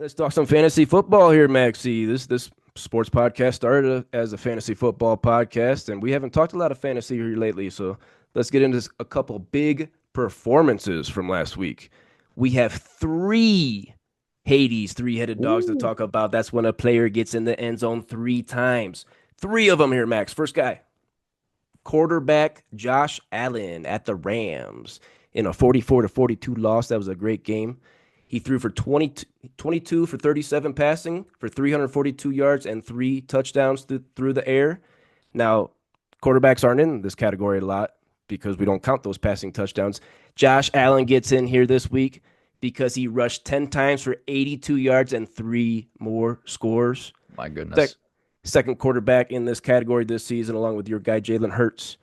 Let's talk some fantasy football here, Maxie. This sports podcast started as a fantasy football podcast, and we haven't talked a lot of fantasy here lately. So let's get into a couple big performances from last week. We have three Hades three-headed dogs to Ooh. talk about. That's when a player gets in the end zone three times. Three of them here, Max. First guy, quarterback Josh Allen at the Rams in a 44-42 loss. That was a great game. He threw for 22 for 37 passing for 342 yards and three touchdowns through the air. Now, quarterbacks aren't in this category a lot because we don't count those passing touchdowns. Josh Allen gets in here this week because he rushed 10 times for 82 yards and three more scores. My Sec- goodness. Second quarterback in this category this season, along with your guy, Jalen Hurts.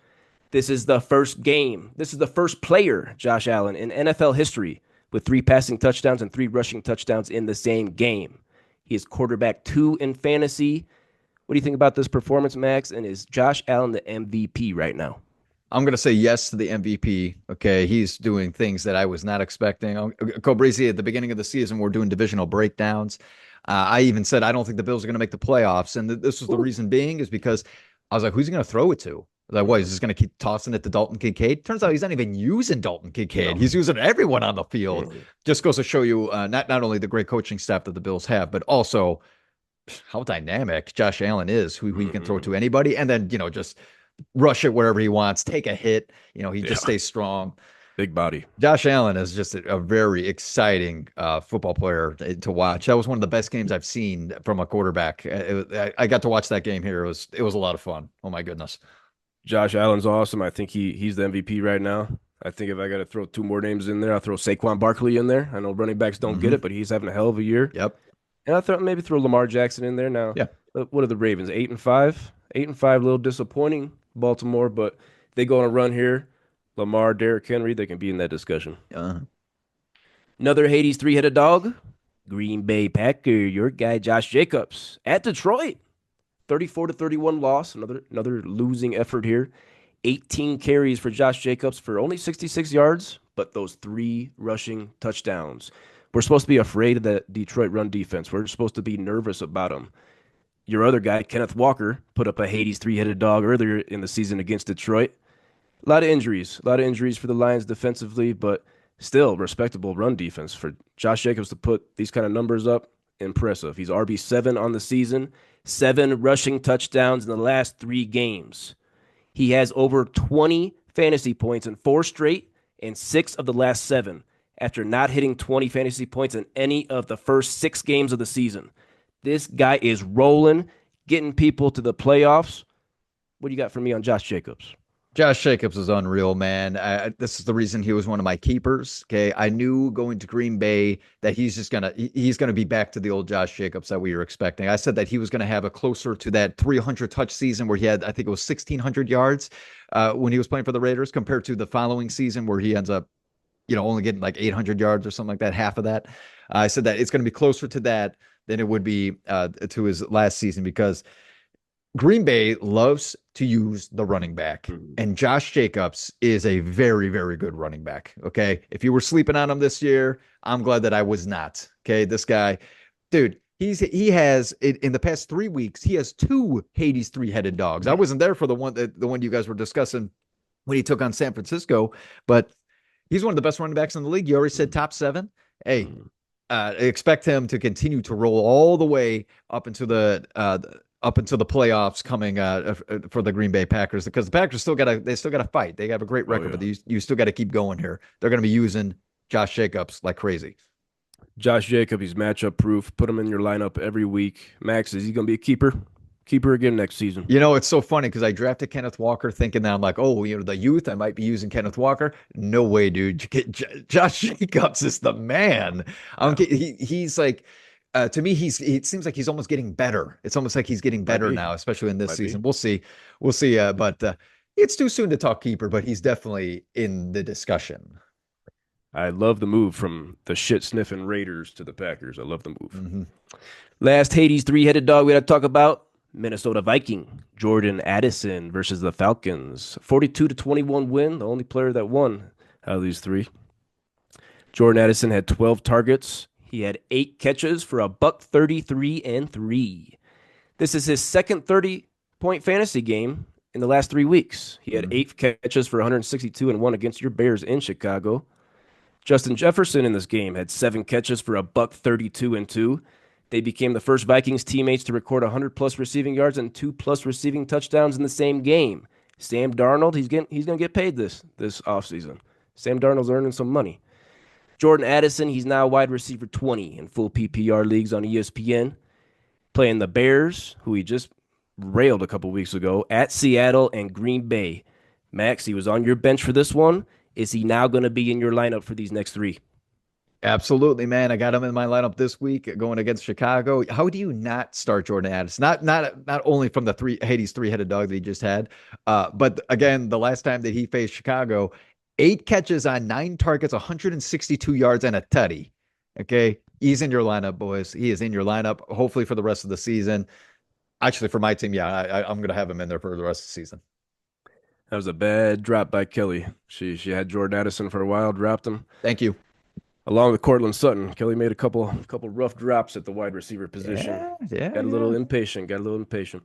This is the first game. This is the first player, Josh Allen, in NFL history with three passing touchdowns and three rushing touchdowns in the same game. He is quarterback two in fantasy. What do you think about this performance, Max? And is Josh Allen the MVP right now? I'm going to say yes to the MVP. Okay. He's doing things that I was not expecting. Cobrizi, at the beginning of the season, we're doing divisional breakdowns. I even said, I don't think the Bills are going to make the playoffs. And this was the Ooh. reason being is because I was like, who's he going to throw it to? I was like, what? He's just going to keep tossing it to Dalton Kincaid? Turns out he's not even using Dalton Kincaid. No. He's using everyone on the field. Mm. Just goes to show you not only the great coaching staff that the Bills have, but also how dynamic Josh Allen is, who he can throw Mm-hmm. to anybody. And then, just rush it wherever he wants, take a hit. He Yeah, just stays strong. big body. Josh Allen is just a very exciting football player to watch. That was one of the best games I've seen from a quarterback. I got to watch that game here. It was a lot of fun. Oh my goodness. Josh Allen's awesome. I think he's the MVP right now. I think if I got to throw two more names in there, I'll throw Saquon Barkley in there. I know running backs don't get Hmm. it, but he's having a hell of a year. Yep. And I thought maybe throw Lamar Jackson in there now. Yeah. What are the Ravens? 8-5? 8-5, a little disappointing, Baltimore, but they go on a run here. Lamar, Derrick Henry, they can be in that discussion. Uh, Another Hades three-headed dog. Green Bay Packer, your guy Josh Jacobs at Detroit. 34-31 loss. Another losing effort here. 18 carries for Josh Jacobs for only 66 yards, but those three rushing touchdowns. We're supposed to be afraid of the Detroit run defense. We're supposed to be nervous about them. Your other guy, Kenneth Walker, put up a Hades three-headed dog earlier in the season against Detroit. A lot of injuries for the Lions defensively, but still respectable run defense for Josh Jacobs to put these kind of numbers up. Impressive. He's RB7 on the season, seven rushing touchdowns in the last three games. He has over 20 fantasy points in four straight and six of the last seven after not hitting 20 fantasy points in any of the first six games of the season. This guy is rolling, getting people to the playoffs. What do you got for me on Josh Jacobs? Josh Jacobs is unreal, man. This is the reason he was one of my keepers. Okay, I knew going to Green Bay that he's gonna be back to the old Josh Jacobs that we were expecting. I said that he was gonna have a closer to that 300 touch season where he had, I think it was 1,600 yards when he was playing for the Raiders, compared to the following season where he ends up, only getting like 800 yards or something like that, half of that. I said that it's gonna be closer to that than it would be to his last season because Green Bay loves to use the running back, and Josh Jacobs is a very, very good running back. Okay. If you were sleeping on him this year, I'm glad that I was not. Okay. This guy, dude, he has in the past 3 weeks, he has two Hades three-headed dogs. I wasn't there for the one you guys were discussing when he took on San Francisco, but he's one of the best running backs in the league. You already said top seven. Hey, expect him to continue to roll all the way up into the playoffs coming for the Green Bay Packers, because the Packers still gotta fight. They have a great Oh record, yeah. but you still got to keep going here. They're going to be using Josh Jacobs like crazy. Josh Jacob, he's matchup proof. Put him in your lineup every week. Max, is he going to be a keeper? Keeper again next season. It's so funny because I drafted Kenneth Walker thinking that I'm like, oh, the youth, I might be using Kenneth Walker. No way, dude. Josh Jacobs is the man. Yeah, He's like, to me, it seems like he's almost getting better. It's almost like he's getting might better be. now, especially in this Might be. season. We'll see. But it's too soon to talk keeper, but he's definitely in the discussion. I love the move from the shit sniffing Raiders to the Packers. I love the move. Hmm. Last Hades three-headed dog we got to talk about. Minnesota Viking, Jordan Addison versus the Falcons. 42-21 win. The only player that won out of these three. Jordan Addison had 12 targets. He had 8 catches for a buck 33 and 3. This is his second 30-point fantasy game in the last 3 weeks. He had Mhm. 8 catches for 162 and 1 against your Bears in Chicago. Justin Jefferson in this game had 7 catches for a buck 32 and 2. They became the first Vikings teammates to record 100 plus receiving yards and 2 plus receiving touchdowns in the same game. Sam Darnold, he's going to get paid this offseason. Sam Darnold's earning some money. Jordan Addison, he's now wide receiver 20 in full PPR leagues on ESPN, playing the Bears, who he just railed a couple weeks ago, at Seattle and Green Bay. Max, he was on your bench for this one. Is he now going to be in your lineup for these next three? Absolutely, man. I got him in my lineup this week going against Chicago. How do you not start Jordan Addison? Not only from the Hades three-headed dog that he just had, but again, the last time that he faced Chicago, 8 catches on 9 targets, 162 yards, and a tutty. Okay. He's in your lineup, boys. He is in your lineup, hopefully for the rest of the season. Actually, for my team, yeah, I'm going to have him in there for the rest of the season. That was a bad drop by Kelly. She had Jordan Addison for a while, dropped him Thank you. along with Cortland Sutton. Kelly made a couple rough drops at the wide receiver position. Yeah, yeah, Got a little yeah. impatient. Got a little impatient.